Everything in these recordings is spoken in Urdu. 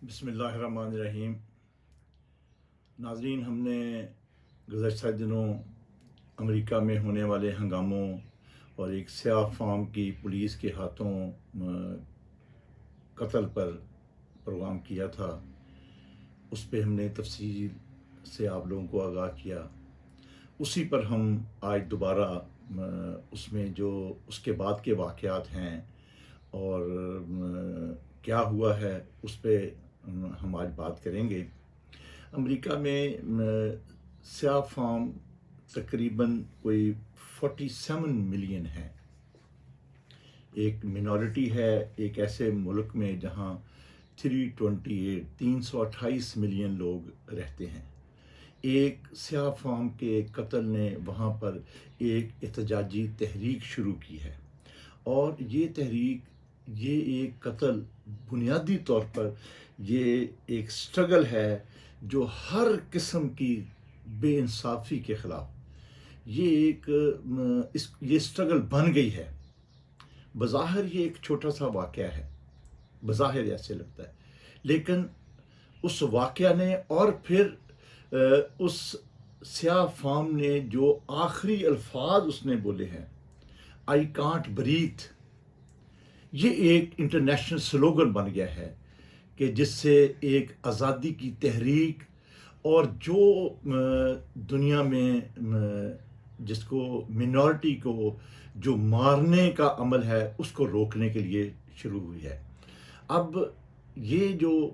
بسم اللہ الرحمن الرحیم. ناظرین، ہم نے گزشتہ دنوں امریکہ میں ہونے والے ہنگاموں اور ایک سیاہ فام کی پولیس کے ہاتھوں قتل پر پروگرام کیا تھا. اس پہ ہم نے تفصیل سے آپ لوگوں کو آگاہ کیا. اسی پر ہم آج دوبارہ اس میں جو اس کے بعد کے واقعات ہیں اور کیا ہوا ہے اس پہ ہم آج بات کریں گے. امریکہ میں سیاہ فام تقریباً کوئی 47 ملین ہے. ایک مینورٹی ہے ایک ایسے ملک میں جہاں 328 ملین لوگ رہتے ہیں. ایک سیاہ فام کے قتل نے وہاں پر ایک احتجاجی تحریک شروع کی ہے، اور یہ ایک قتل بنیادی طور پر یہ ایک سٹرگل ہے جو ہر قسم کی بے انصافی کے خلاف یہ سٹرگل بن گئی ہے. بظاہر یہ ایک چھوٹا سا واقعہ ہے، بظاہر ایسے لگتا ہے، لیکن اس واقعہ نے اور پھر اس سیاہ فام نے جو آخری الفاظ اس نے بولے ہیں، آئی کانٹ بریتھ، یہ ایک انٹرنیشنل سلوگن بن گیا ہے کہ جس سے ایک آزادی کی تحریک اور جو دنیا میں جس کو مینورٹی کو جو مارنے کا عمل ہے اس کو روکنے کے لیے شروع ہوئی ہے. اب یہ جو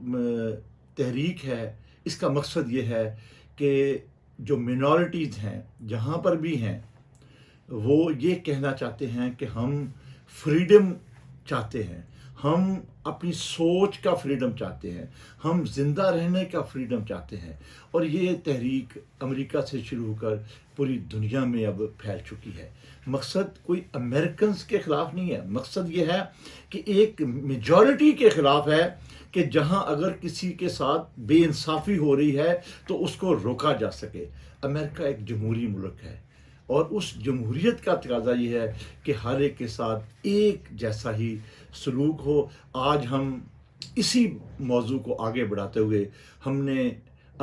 تحریک ہے اس کا مقصد یہ ہے کہ جو مینورٹیز ہیں جہاں پر بھی ہیں وہ یہ کہنا چاہتے ہیں کہ ہم فریڈم چاہتے ہیں، ہم اپنی سوچ کا فریڈم چاہتے ہیں، ہم زندہ رہنے کا فریڈم چاہتے ہیں. اور یہ تحریک امریکہ سے شروع ہو کر پوری دنیا میں اب پھیل چکی ہے. مقصد کوئی امریکنز کے خلاف نہیں ہے، مقصد یہ ہے کہ ایک میجورٹی کے خلاف ہے کہ جہاں اگر کسی کے ساتھ بے انصافی ہو رہی ہے تو اس کو روکا جا سکے. امریکہ ایک جمہوری ملک ہے اور اس جمہوریت کا تقاضا یہ ہے کہ ہر ایک کے ساتھ ایک جیسا ہی سلوک ہو. آج ہم اسی موضوع کو آگے بڑھاتے ہوئے ہم نے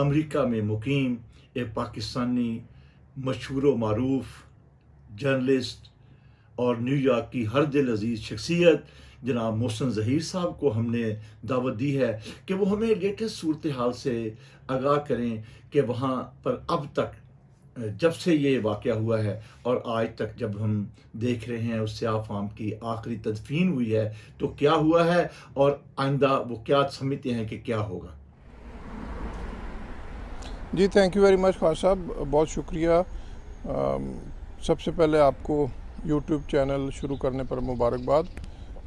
امریکہ میں مقیم ایک پاکستانی مشہور و معروف جرنلسٹ اور نیو یارک کی ہر دل عزیز شخصیت جناب محسن ظہیر صاحب کو ہم نے دعوت دی ہے کہ وہ ہمیں لیٹسٹ صورتحال سے آگاہ کریں کہ وہاں پر اب تک جب سے یہ واقعہ ہوا ہے اور آج تک جب ہم دیکھ رہے ہیں اس سیاہ فام کی آخری تدفین ہوئی ہے تو کیا ہوا ہے اور آئندہ وہ کیا سمجھتے ہیں کہ کیا ہوگا. جی thank you very much Khan صاحب، بہت شکریہ. سب سے پہلے آپ کو یوٹیوب چینل شروع کرنے پر مبارکباد.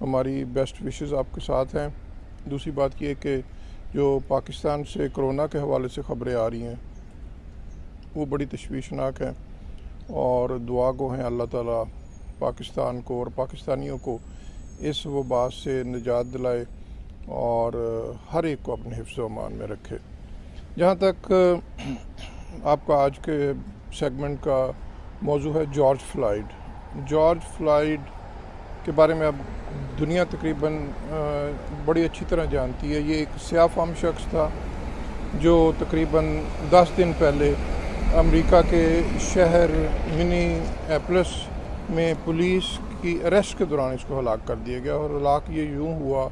ہماری بیسٹ وشز آپ کے ساتھ ہیں. دوسری بات یہ کہ جو پاکستان سے کرونا کے حوالے سے خبریں آ رہی ہیں وہ بڑی تشویشناک ہیں، اور دعا گو ہیں اللہ تعالیٰ پاکستان کو اور پاکستانیوں کو اس وبا سے نجات دلائے اور ہر ایک کو اپنے حفظ و امان میں رکھے. جہاں تک آپ کا آج کے سیگمنٹ کا موضوع ہے جارج فلائیڈ کے بارے میں اب دنیا تقریباً بڑی اچھی طرح جانتی ہے. یہ ایک سیاہ فام شخص تھا جو تقریباً 10 دن پہلے امریکہ کے شہر منی ایپلس میں پولیس کی اریسٹ کے دوران اس کو ہلاک کر دیا گیا، اور ہلاک یہ یوں ہوا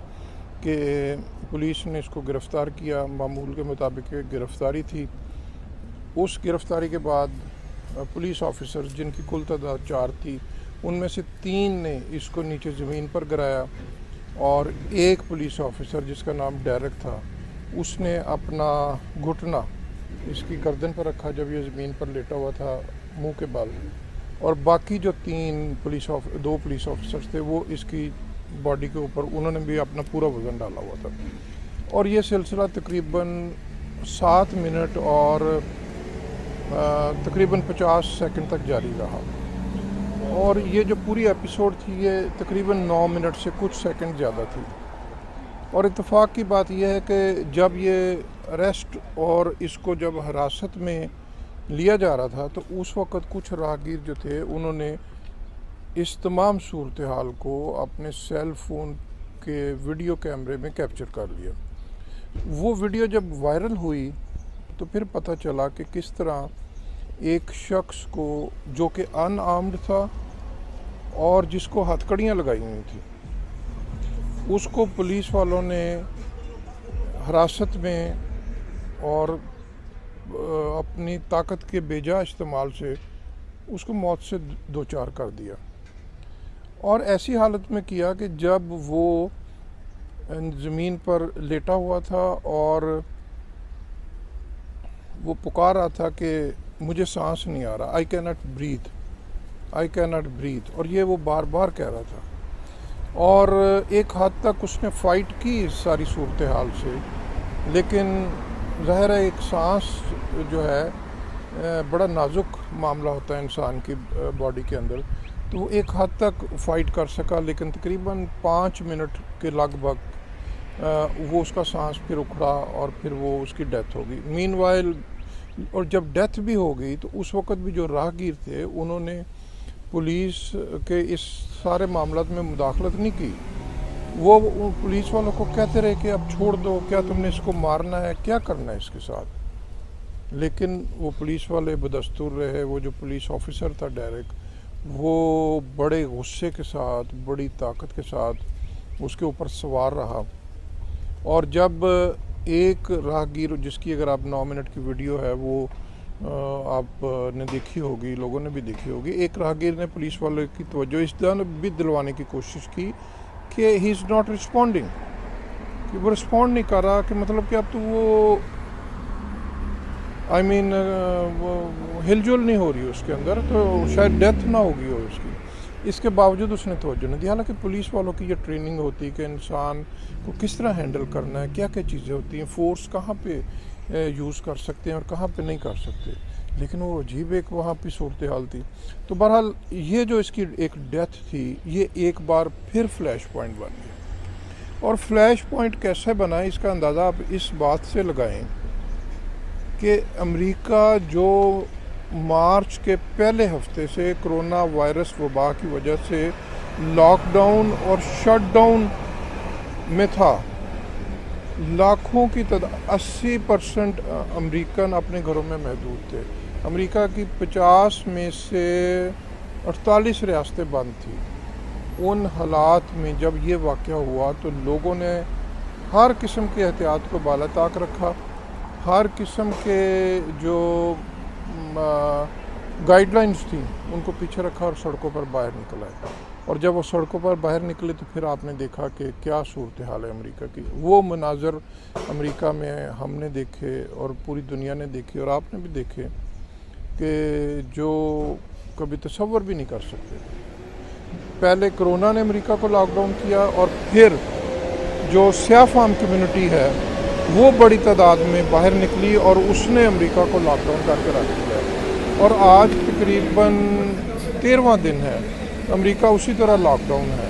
کہ پولیس نے اس کو گرفتار کیا. معمول کے مطابق گرفتاری تھی. اس گرفتاری کے بعد پولیس آفیسر جن کی کل تعداد 4 تھی ان میں سے 3 نے اس کو نیچے زمین پر گرایا، اور ایک پولیس آفیسر جس کا نام ڈیرک تھا اس نے اپنا گھٹنا اس کی گردن پر رکھا جب یہ زمین پر لیٹا ہوا تھا منہ کے بل، اور باقی جو 2 پولیس آفیسرز تھے وہ اس کی باڈی کے اوپر انہوں نے بھی اپنا پورا وزن ڈالا ہوا تھا. اور یہ سلسلہ تقریباً 7 منٹ اور تقریباً 50 سیکنڈ تک جاری رہا، اور یہ جو پوری ایپیسوڈ تھی یہ تقریباً 9 منٹ سے کچھ سیکنڈ زیادہ تھی. اور اتفاق کی بات یہ ہے کہ جب یہ اریسٹ اور اس کو جب حراست میں لیا جا رہا تھا تو اس وقت کچھ راہگیر جو تھے انہوں نے اس تمام صورتحال کو اپنے سیل فون کے ویڈیو کیمرے میں کیپچر کر لیا. وہ ویڈیو جب وائرل ہوئی تو پھر پتہ چلا کہ کس طرح ایک شخص کو جو کہ ان آرمڈ تھا اور جس کو ہتھکڑیاں لگائی ہوئی تھیں، اس کو پولیس والوں نے حراست میں اور اپنی طاقت کے بے جا استعمال سے اس کو موت سے دوچار کر دیا، اور ایسی حالت میں کیا کہ جب وہ زمین پر لیٹا ہوا تھا اور وہ پکار رہا تھا کہ مجھے سانس نہیں آ رہا، آئی کین ناٹ بریتھ، اور یہ وہ بار بار کہہ رہا تھا، اور ایک حد تک اس نے فائٹ کی اس ساری صورتحال سے، لیکن ظاہر ہے ایک سانس جو ہے بڑا نازک معاملہ ہوتا ہے انسان کی باڈی کے اندر، تو وہ ایک حد تک فائٹ کر سکا، لیکن تقریباً 5 منٹ کے لگ بھگ وہ اس کا سانس پھر اکھڑا اور پھر وہ اس کی ڈیتھ ہو گئی۔ مین وائل، اور جب ڈیتھ بھی ہو گئی تو اس وقت بھی جو راہگیر تھے انہوں نے پولیس کے اس سارے معاملات میں مداخلت نہیں کی، وہ پولیس والوں کو کہتے رہے کہ اب چھوڑ دو، کیا تم نے اس کو مارنا ہے، کیا کرنا ہے اس کے ساتھ، لیکن وہ پولیس والے بدستور رہے۔ وہ جو پولیس آفیسر تھا ڈائریکٹ، وہ بڑے غصے کے ساتھ، بڑی طاقت کے ساتھ اس کے اوپر سوار رہا، اور جب ایک راہگیر جس کی اگر آپ 9 منٹ کی ویڈیو ہے وہ آپ نے دیکھی ہوگی، لوگوں نے بھی دیکھی ہوگی، ایک راہگیر نے پولیس والوں کی توجہ اس طرح بھی دلوانے کی کوشش کی کہ ہی از ناٹ رسپونڈنگ، کہ وہ رسپونڈ نہیں کر رہا، کہ مطلب کہ اب تو وہ ہل جل نہیں ہو رہی اس کے اندر، تو شاید ڈیتھ نہ ہوگی ہو اس کی، اس کے باوجود اس نے توجہ نہیں دی۔ حالانکہ پولیس والوں کی یہ ٹریننگ ہوتی ہے کہ انسان کو کس طرح ہینڈل کرنا ہے، کیا کیا چیزیں ہوتی ہیں، فورس کہاں پہ یوز کر سکتے ہیں اور کہاں پہ نہیں کر سکتے، لیکن وہ عجیب ایک وہاں پہ صورتحال تھی۔ تو بہرحال یہ جو اس کی ایک ڈیتھ تھی، یہ ایک بار پھر فلیش پوائنٹ بن گیا، اور فلیش پوائنٹ کیسے بنا اس کا اندازہ آپ اس بات سے لگائیں کہ امریکہ جو مارچ کے پہلے ہفتے سے کرونا وائرس وبا کی وجہ سے لاک ڈاؤن اور شٹ ڈاؤن میں تھا، لاکھوں کی تعداد 80% امریکن اپنے گھروں میں محدود تھے، امریکہ کی 50 میں سے 48 ریاستیں بند تھیں۔ ان حالات میں جب یہ واقعہ ہوا تو لوگوں نے ہر قسم کی احتیاط کو بالا طاق رکھا، ہر قسم کے جو گائیڈ لائنز تھیں ان کو پیچھے رکھا اور سڑکوں پر باہر نکل آئے، اور جب وہ سڑکوں پر باہر نکلے تو پھر آپ نے دیکھا کہ کیا صورتحال ہے امریکہ کی۔ وہ مناظر امریکہ میں ہم نے دیکھے اور پوری دنیا نے دیکھی اور آپ نے بھی دیکھے کہ جو کبھی تصور بھی نہیں کر سکتے۔ پہلے کرونا نے امریکہ کو لاک ڈاؤن کیا، اور پھر جو سیاہ فام کمیونٹی ہے وہ بڑی تعداد میں باہر نکلی اور اس نے امریکہ کو لاک ڈاؤن کر کے رکھ دیا، اور آج تقریباً 13واں دن ہے امریکہ اسی طرح لاک ڈاؤن ہے،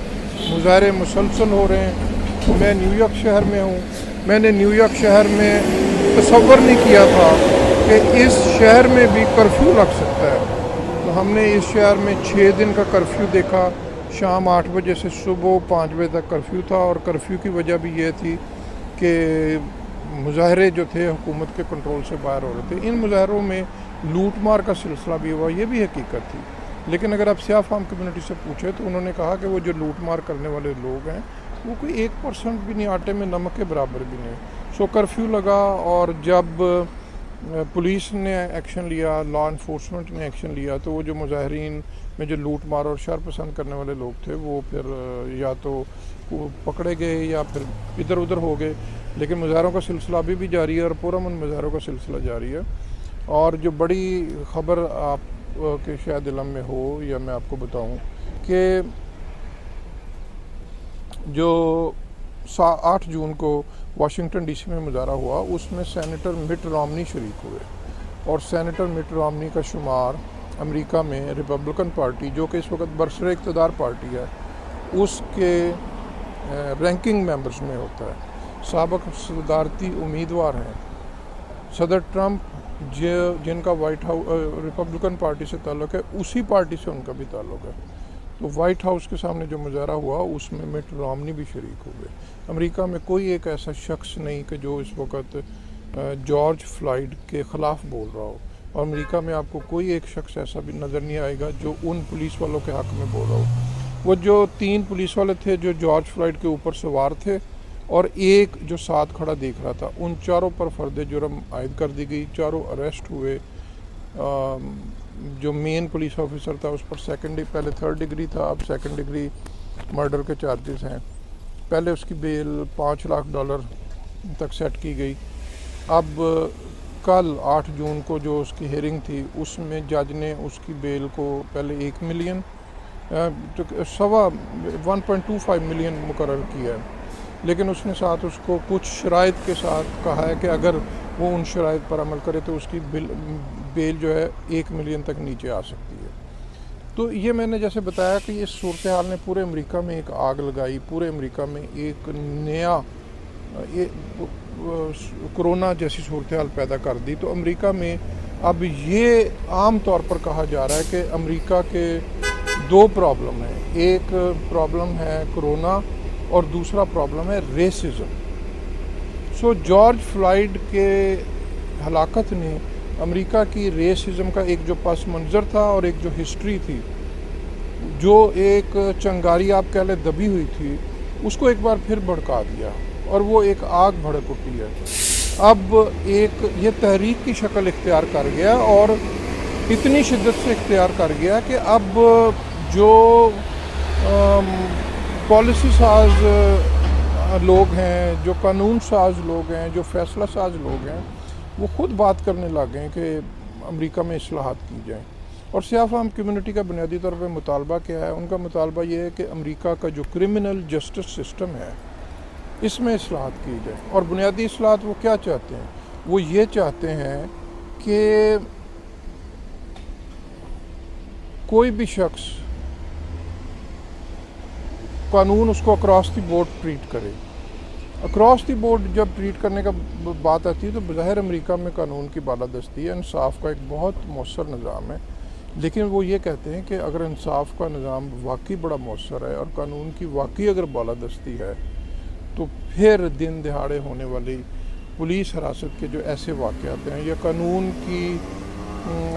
مظاہرے مسلسل ہو رہے ہیں۔ میں نیو یارک شہر میں ہوں، میں نے نیو یارک شہر میں تصور نہیں کیا تھا کہ اس شہر میں بھی کرفیو لگ سکتا ہے، تو ہم نے اس شہر میں 6 دن کا کرفیو دیکھا، شام 8 بجے سے صبح 5 بجے تک کرفیو تھا، اور کرفیو کی وجہ بھی یہ تھی کہ مظاہرے جو تھے حکومت کے کنٹرول سے باہر ہو رہے تھے۔ ان مظاہروں میں لوٹ مار کا سلسلہ بھی ہوا، یہ بھی حقیقت تھی، لیکن اگر آپ سیاہ فام کمیونٹی سے پوچھیں تو انہوں نے کہا کہ وہ جو لوٹ مار کرنے والے لوگ ہیں وہ کوئی 1% بھی نہیں، آٹے میں نمک کے برابر بھی نہیں۔ سو کرفیو لگا، اور جب پولیس نے ایکشن لیا، لا انفورسمنٹ نے ایکشن لیا، تو وہ جو مظاہرین میں جو لوٹ مار اور شر پسند کرنے والے لوگ تھے وہ پھر یا تو پکڑے گئے یا پھر ادھر ادھر ہو گئے، لیکن مظاہروں کا سلسلہ ابھی بھی جاری ہے اور پرامن مظاہروں کا سلسلہ جاری ہے۔ اور جو بڑی خبر آپ کے شاید علم میں ہو یا میں آپ کو بتاؤں کہ جو 8 جون کو واشنگٹن ڈی سی میں مظاہرہ ہوا، اس میں سینیٹر مٹ رامنی شریک ہوئے، اور سینیٹر مٹ رامنی کا شمار امریکہ میں ریپبلکن پارٹی جو کہ اس وقت برسر اقتدار پارٹی ہے اس کے رینکنگ ممبرز میں ہوتا ہے، سابق صدارتی امیدوار ہیں۔ صدر ٹرمپ جن کا وائٹ ہاؤس ریپبلکن پارٹی سے تعلق ہے، اسی پارٹی سے ان کا بھی تعلق ہے، تو وائٹ ہاؤس کے سامنے جو مظاہرہ ہوا اس میں مٹ رامنی بھی شریک ہوئے. امریکہ میں کوئی ایک ایسا شخص نہیں کہ جو اس وقت جارج فلائیڈ کے خلاف بول رہا ہو, اور امریکہ میں آپ کو کوئی ایک شخص ایسا بھی نظر نہیں آئے گا جو ان پولیس والوں کے حق میں بول رہا ہو. وہ جو 3 پولیس والے تھے جو جارج فلائیڈ کے اوپر سوار تھے اور ایک جو ساتھ کھڑا دیکھ رہا تھا, ان چاروں پر فرد جرم عائد کر دی گئی. چاروں اریسٹ ہوئے. جو مین پولیس آفیسر تھا اس پر پہلے 3rd ڈگری تھا, اب 2nd ڈگری مرڈر کے چارجز ہیں. پہلے اس کی بیل $5 لاکھ تک سیٹ کی گئی. اب کل 8 جون کو جو اس کی ہیئرنگ تھی اس میں جج نے اس کی بیل کو پہلے 1 ملین 1.25 ملین مقرر کیا ہے, لیکن اس نے ساتھ اس کو کچھ شرائط کے ساتھ کہا ہے کہ اگر وہ ان شرائط پر عمل کرے تو اس کی بیل جو ہے 1 ملین تک نیچے آ سکتی ہے. تو یہ میں نے جیسے بتایا کہ اس صورتحال نے پورے امریکہ میں ایک آگ لگائی, پورے امریکہ میں ایک نیا کرونا جیسی صورتحال پیدا کر دی. تو امریکہ میں اب یہ عام طور پر کہا جا رہا ہے کہ امریکہ کے 2 پرابلم ہیں. ایک پرابلم ہے کرونا اور دوسرا پرابلم ہے ریسزم. سو جارج فلائیڈ کے ہلاکت نے امریکہ کی ریسزم کا ایک جو پس منظر تھا اور ایک جو ہسٹری تھی, جو ایک چنگاری آپ کہہ لیں دبی ہوئی تھی, اس کو ایک بار پھر بھڑکا دیا اور وہ ایک آگ بھڑک اٹھی ہے. اب ایک یہ تحریک کی شکل اختیار کر گیا اور اتنی شدت سے اختیار کر گیا کہ اب جو پالیسی ساز لوگ ہیں, جو قانون ساز لوگ ہیں, جو فیصلہ ساز لوگ ہیں, وہ خود بات کرنے لگ گئے کہ امریکہ میں اصلاحات کی جائیں. اور سیاہ فام کمیونٹی کا بنیادی طور پہ مطالبہ کیا ہے؟ ان کا مطالبہ یہ ہے کہ امریکہ کا جو کرمنل جسٹس سسٹم ہے اس میں اصلاحات کی جائے. اور بنیادی اصلاحات وہ کیا چاہتے ہیں؟ وہ یہ چاہتے ہیں کہ کوئی بھی شخص قانون اس کو اکراس دی بورڈ ٹریٹ کرے. اکراس دی بورڈ جب ٹریٹ کرنے کا بات آتی ہے تو بظاہر امریکہ میں قانون کی بالادستی ہے, انصاف کا ایک بہت مؤثر نظام ہے, لیکن وہ یہ کہتے ہیں کہ اگر انصاف کا نظام واقعی بڑا مؤثر ہے اور قانون کی واقعی اگر بالادستی ہے تو پھر دن دہاڑے ہونے والی پولیس حراست کے جو ایسے واقعات ہیں یا قانون کی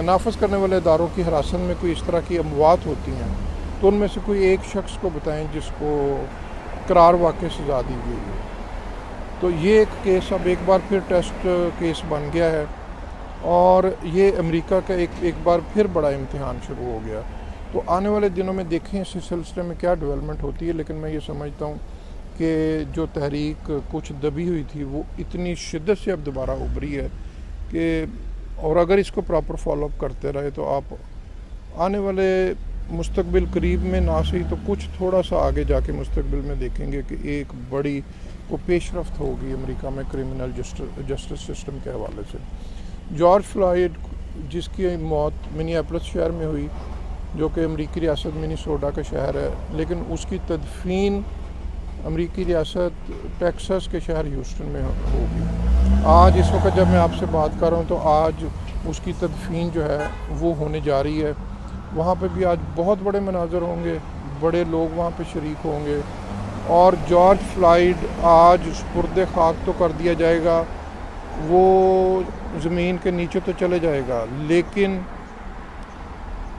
نافذ کرنے والے اداروں کی حراست میں کوئی اس طرح کی اموات ہوتی ہیں تو ان میں سے کوئی ایک شخص کو بتائیں جس کو قرار واقع سزا دی گئی ہے. تو یہ ایک کیس اب ایک بار پھر ٹیسٹ کیس بن گیا ہے اور یہ امریکہ کا ایک بار پھر بڑا امتحان شروع ہو گیا. تو آنے والے دنوں میں دیکھیں اس سلسلے میں کیا ڈیولپمنٹ ہوتی ہے, لیکن میں یہ سمجھتا ہوں کہ جو تحریک کچھ دبی ہوئی تھی وہ اتنی شدت سے اب دوبارہ ابھری ہے کہ, اور اگر اس کو پراپر فالو اپ کرتے رہے تو آپ آنے والے مستقبل قریب میں نہ صحیح تو کچھ تھوڑا سا آگے جا کے مستقبل میں دیکھیں گے کہ ایک بڑی کو پیش رفت ہوگی امریکہ میں کرمنل جسٹس سسٹم کے حوالے سے. جارج فلائیڈ جس کی موت منیاپولس شہر میں ہوئی جو کہ امریکی ریاست منیسوٹا کا شہر ہے, لیکن اس کی تدفین امریکی ریاست ٹیکساس کے شہر ہیوسٹن میں ہوگی. آج اس وقت جب میں آپ سے بات کر رہا ہوں تو آج اس کی تدفین جو ہے وہ ہونے جا رہی ہے. وہاں پہ بھی آج بہت بڑے مناظر ہوں گے, بڑے لوگ وہاں پہ شریک ہوں گے, اور جارج فلائیڈ آج سپرد خاک تو کر دیا جائے گا, وہ زمین کے نیچے تو چلے جائے گا, لیکن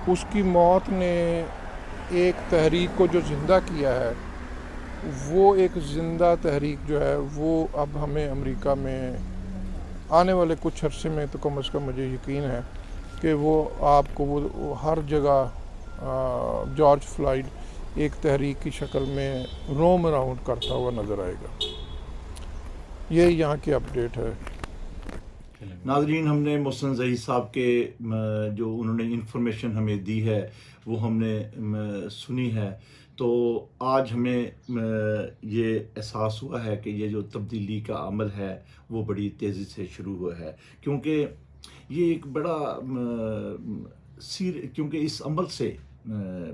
اس کی موت نے ایک تحریک کو جو زندہ کیا ہے وہ ایک زندہ تحریک جو ہے وہ اب ہمیں امریکہ میں آنے والے کچھ عرصے میں تو کم از کم مجھے یقین ہے کہ وہ آپ کو وہ ہر جگہ جارج فلائیڈ ایک تحریک کی شکل میں روم اراؤنڈ کرتا ہوا نظر آئے گا. یہ یہاں کی اپڈیٹ ہے. ناظرین, ہم نے محسن ظہیر صاحب کے جو انہوں نے انفارمیشن ہمیں دی ہے وہ ہم نے سنی ہے. تو آج ہمیں یہ احساس ہوا ہے کہ یہ جو تبدیلی کا عمل ہے وہ بڑی تیزی سے شروع ہوا ہے, کیونکہ یہ ایک بڑا کیونکہ اس عمل سے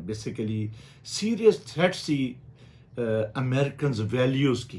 بیسیکلی سیریس تھریٹ سی امریکنز ویلیوز کی.